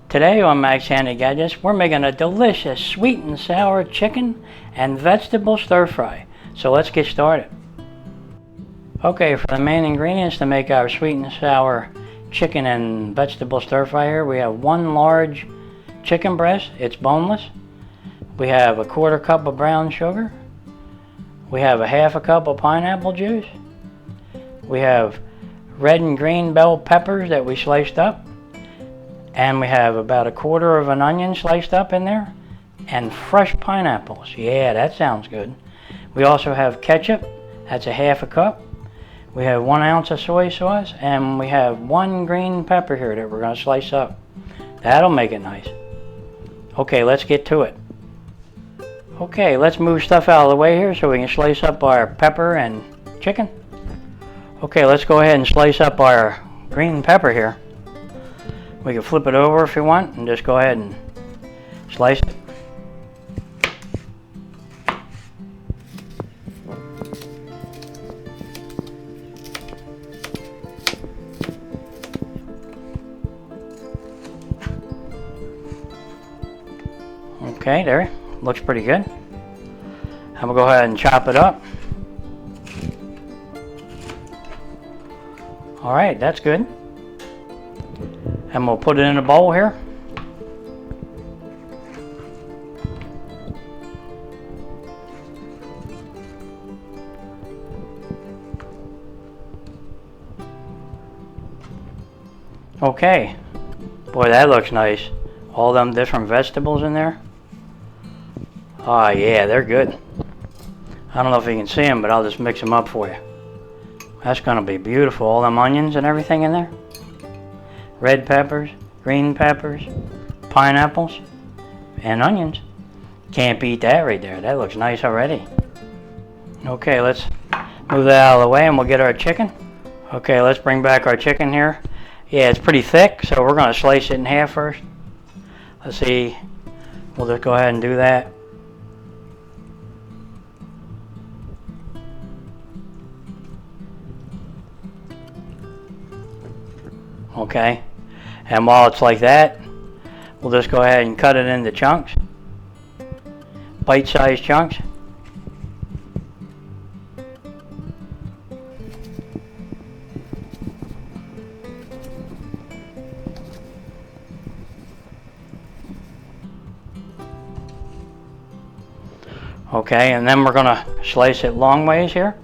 Today on Max Handy Gadgets, we're making a delicious sweet and sour chicken and vegetable stir fry. So let's get started. Okay, for the main ingredients to make our sweet and sour chicken and vegetable stir fry here, we have one large chicken breast. It's boneless. We have a 1/4 cup of brown sugar. We have a 1/2 cup of pineapple juice. We have red and green bell peppers that we sliced up. And we have about 1/4 of an onion sliced up in there. And fresh pineapples. Yeah, that sounds good. We also have ketchup. That's a 1/2 cup. We have 1 ounce of soy sauce. And we have 1 green pepper here that we're going to slice up. That'll make it nice. Okay, let's get to it. Okay, let's move stuff out of the way here so we can slice up our pepper and chicken. Okay, let's go ahead and slice up our green pepper here. We can flip it over if you want and just go ahead and slice it. Okay, there, looks pretty good. I'm gonna go ahead and chop it up. All right, that's good. And we'll put it in a bowl here. Okay, boy, that looks nice. All them different vegetables in there. Oh yeah, they're good. I don't know if you can see them, but I'll just mix them up for you. That's gonna be beautiful. All them onions and everything in there. Red peppers, green peppers, pineapples, and onions. Can't beat that right there. That looks nice already. Okay, let's move that out of the way and we'll get our chicken. Okay, let's bring back our chicken here. Yeah, it's pretty thick, so we're going to slice it in half first. Let's see. We'll just go ahead and do that. Okay, and while it's like that, we'll just go ahead and cut it into chunks, bite-sized chunks. Okay, and then we're going to slice it long ways here,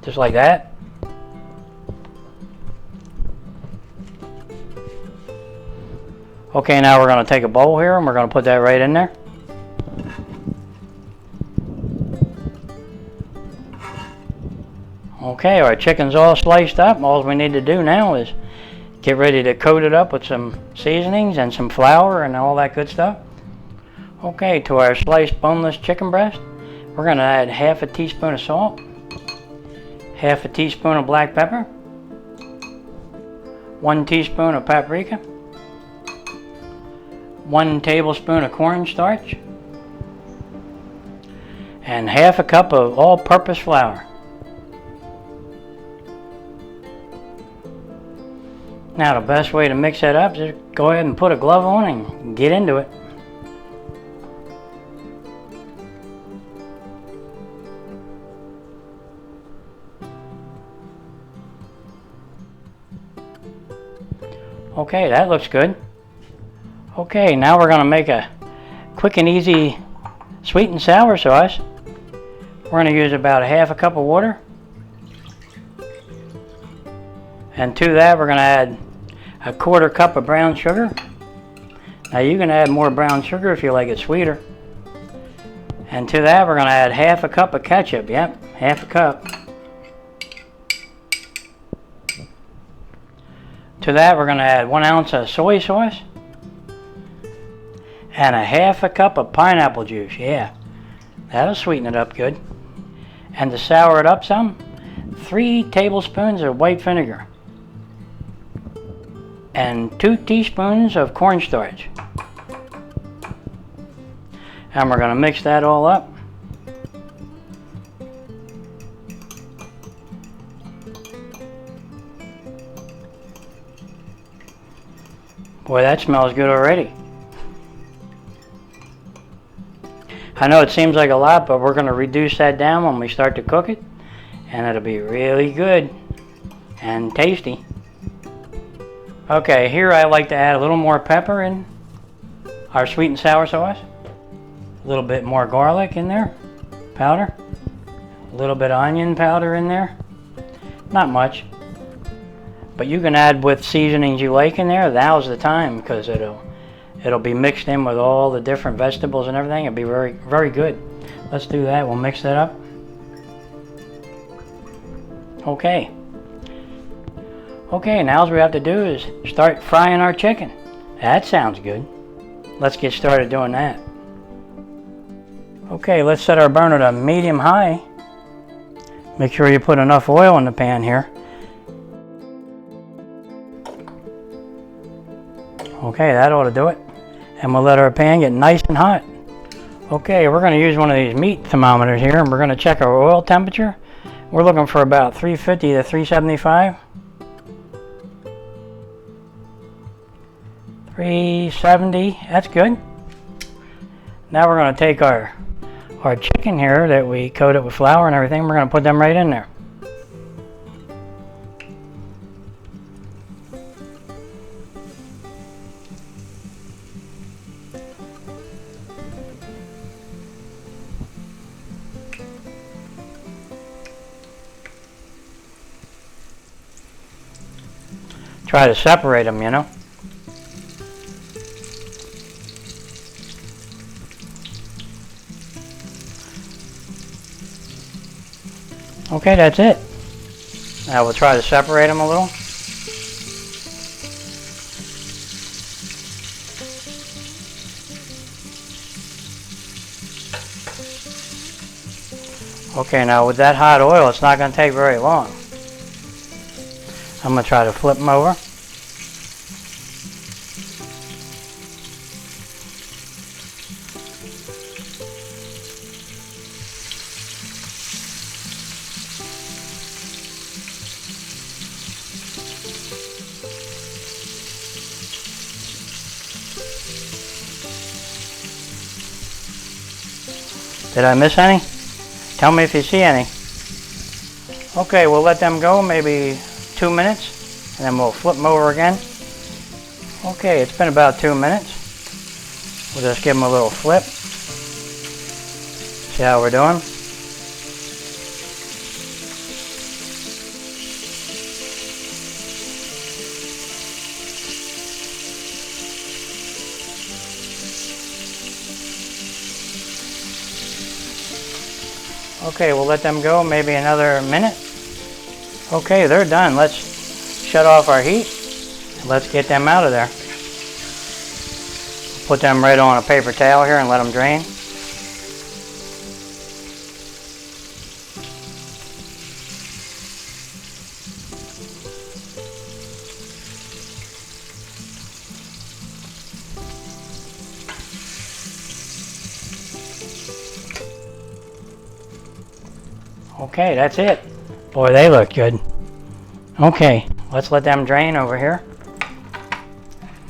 just like that. Okay, now we're going to take a bowl here and we're going to put that right in there. Okay, our chicken's all sliced up. All we need to do now is get ready to coat it up with some seasonings and some flour and all that good stuff. Okay, to our sliced boneless chicken breast, we're going to add 1/2 teaspoon of salt, 1/2 teaspoon of black pepper, 1 teaspoon of paprika, 1 tablespoon of cornstarch, and 1/2 cup of all-purpose flour. Now the best way to mix that up is just go ahead and put a glove on and get into it. Okay, that looks good. Okay, now we're going to make a quick and easy sweet and sour sauce. We're going to use about 1/2 cup of water. And to that we're going to add 1/4 cup of brown sugar. Now you can add more brown sugar if you like it sweeter. And to that we're going to add 1/2 cup of ketchup. Yep, 1/2 cup. To that we're going to add 1 ounce of soy sauce. And 1/2 cup of pineapple juice. Yeah, that'll sweeten it up good. And to sour it up some, 3 tablespoons of white vinegar. And 2 teaspoons of cornstarch. And we're going to mix that all up. Boy, that smells good already. I know it seems like a lot, but we're going to reduce that down when we start to cook it, and it'll be really good and tasty. Okay, here I like to add a little more pepper in our sweet and sour sauce. A little bit more garlic in there, powder. A little bit of onion powder in there. Not much. But you can add with seasonings you like in there. Now's the time, because it'll be mixed in with all the different vegetables and everything. It'll be very, very good. Let's do that. We'll mix that up. Okay. Okay, now all we have to do is start frying our chicken. That sounds good. Let's get started doing that. Okay, let's set our burner to medium-high. Make sure you put enough oil in the pan here. Okay, that ought to do it. And we'll let our pan get nice and hot. Okay, we're going to use one of these meat thermometers here, and we're going to check our oil temperature. We're looking for about 350 to 375. 370, that's good. Now we're going to take our chicken here that we coated with flour and everything. We're going to put them right in there. Try to separate them, you know. Okay, that's it. Now we'll try to separate them a little. Okay, now with that hot oil, it's not going to take very long. I'm going to try to flip them over. Did I miss any? Tell me if you see any. Okay, we'll let them go maybe 2 minutes, and then we'll flip them over again. Okay, it's been about 2 minutes. We'll just give them a little flip. See how we're doing? Okay, we'll let them go maybe another minute. Okay, they're done. Let's shut off our heat. Let's get them out of there. Put them right on a paper towel here and let them drain. Okay, that's it. Boy, they look good. Okay, let's let them drain over here.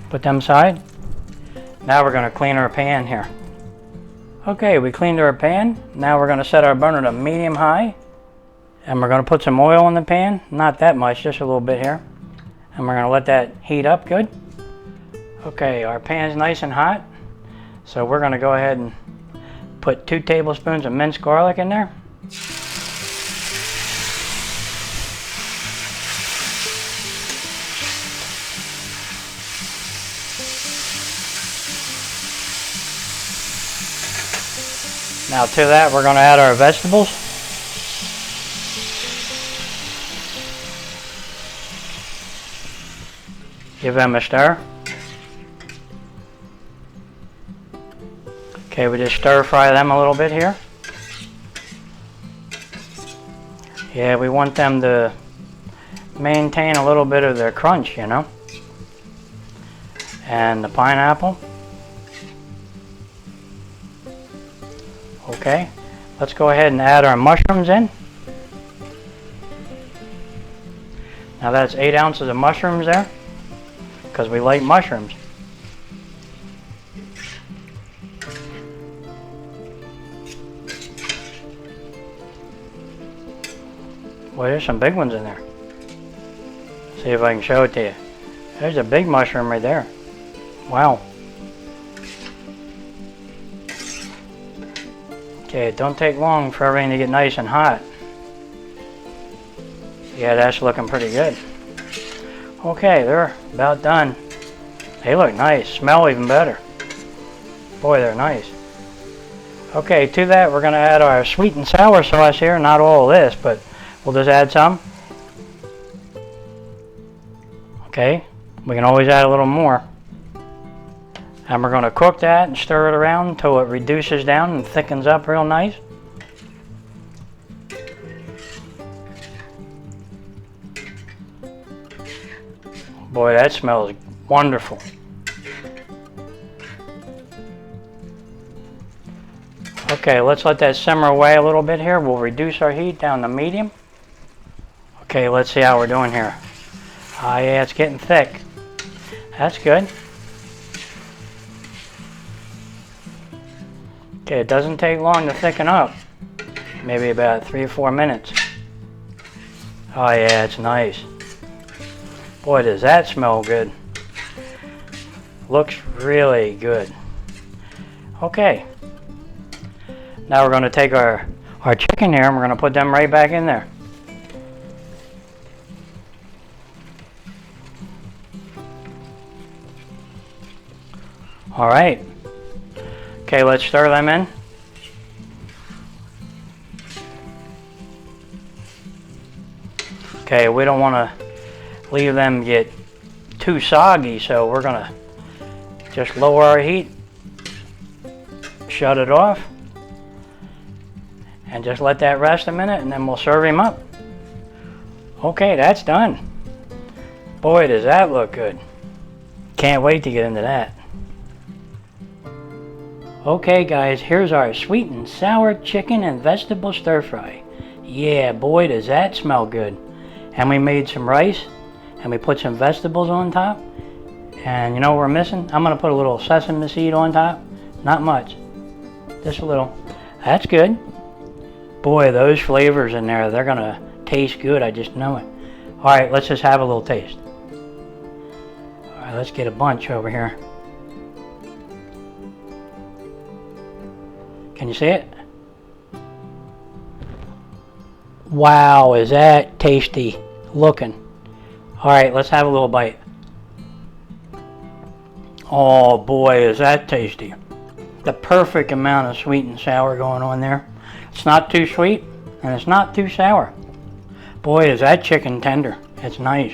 Put them aside. Now we're going to clean our pan here. Okay, we cleaned our pan. Now we're going to set our burner to medium-high. And we're going to put some oil in the pan. Not that much, just a little bit here. And we're going to let that heat up good. Okay, our pan's nice and hot. So we're going to go ahead and put 2 tablespoons of minced garlic in there. Now to that we're going to add our vegetables. Give them a stir. Okay, we just stir fry them a little bit here. Yeah, we want them to maintain a little bit of their crunch, you know. And the pineapple. Okay, let's go ahead and add our mushrooms in. Now that's 8 ounces of mushrooms there, because we like mushrooms. Boy, there's some big ones in there. See if I can show it to you. There's a big mushroom right there. Wow. Okay, it don't take long for everything to get nice and hot. Yeah, that's looking pretty good. Okay, they're about done. They look nice. Smell even better. Boy, they're nice. Okay, to that we're going to add our sweet and sour sauce here. Not all of this, but we'll just add some. Okay, we can always add a little more. And we're going to cook that and stir it around until it reduces down and thickens up real nice. Boy, that smells wonderful. Okay, let's let that simmer away a little bit here. We'll reduce our heat down to medium. Okay, let's see how we're doing here. Ah, yeah, it's getting thick. That's good. Okay, it doesn't take long to thicken up. Maybe about 3 or 4 minutes. Oh yeah, it's nice. Boy, does that smell good. Looks really good. Okay. Now we're going to take our chicken here and we're going to put them right back in there. Alright. Okay, let's stir them in. Okay, we don't want to leave them get too soggy, so we're going to just lower our heat, shut it off, and just let that rest a minute, and then we'll serve him up. Okay, that's done. Boy, does that look good. Can't wait to get into that. Okay guys, here's our sweet and sour chicken and vegetable stir fry. Yeah, boy does that smell good. And we made some rice, and we put some vegetables on top. And you know what we're missing? I'm going to put a little sesame seed on top. Not much. Just a little. That's good. Boy, those flavors in there, they're going to taste good. I just know it. Alright, let's just have a little taste. Alright, let's get a bunch over here. Can you see it? Wow, is that tasty looking. Alright, let's have a little bite. Oh boy, is that tasty. The perfect amount of sweet and sour going on there. It's not too sweet and it's not too sour. Boy, is that chicken tender. It's nice.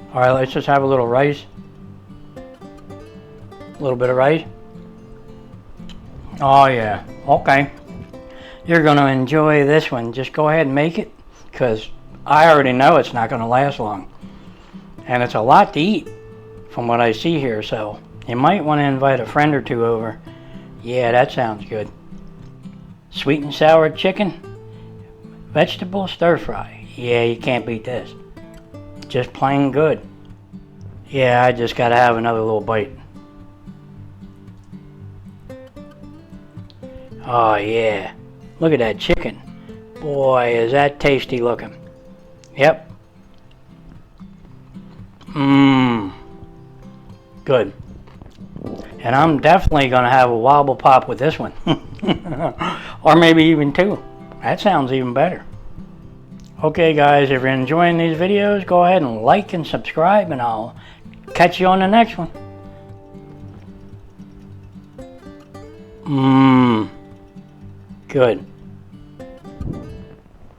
Alright, let's just have a little rice. A little bit of rice. Oh yeah, okay. You're going to enjoy this one. Just go ahead and make it, because I already know it's not going to last long. And it's a lot to eat from what I see here, so you might want to invite a friend or two over. Yeah, that sounds good. Sweet and sour chicken, vegetable stir fry. Yeah, you can't beat this. Just plain good. Yeah, I just got to have another little bite. Oh yeah, look at that chicken. Boy, is that tasty looking. Yep. Mmm. Good. And I'm definitely going to have a wobble pop with this one. Or maybe even 2. That sounds even better. Okay guys, if you're enjoying these videos, go ahead and like and subscribe, and I'll catch you on the next one. Mmm. Good.